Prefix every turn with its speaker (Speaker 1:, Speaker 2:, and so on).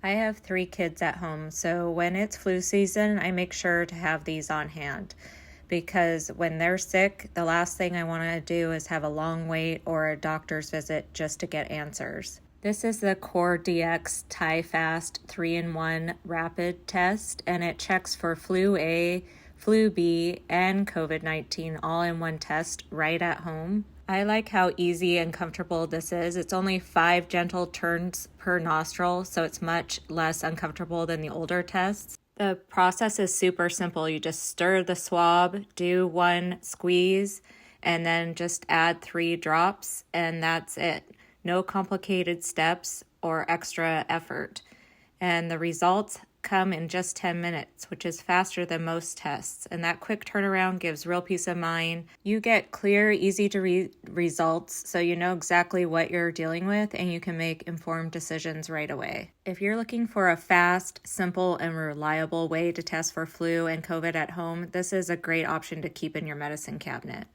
Speaker 1: I have 3 kids at home, so when it's flu season, I make sure to have these on hand because when they're sick, the last thing I want to do is have a long wait or a doctor's visit just to get answers. This is the CorDx TyFast 3-in-1 Rapid Test, and it checks for flu A, flu B, and COVID-19 all in one test right at home. I like how easy and comfortable this is. It's only 5 gentle turns per nostril, so it's much less uncomfortable than the older tests. The process is super simple. You just stir the swab, do 1 squeeze, and then just add 3 drops, and that's it. No complicated steps or extra effort. And the results come in just 10 minutes, which is faster than most tests. And that quick turnaround gives real peace of mind. You get clear, easy to read results, so you know exactly what you're dealing with and you can make informed decisions right away. If you're looking for a fast, simple, and reliable way to test for flu and COVID at home, this is a great option to keep in your medicine cabinet.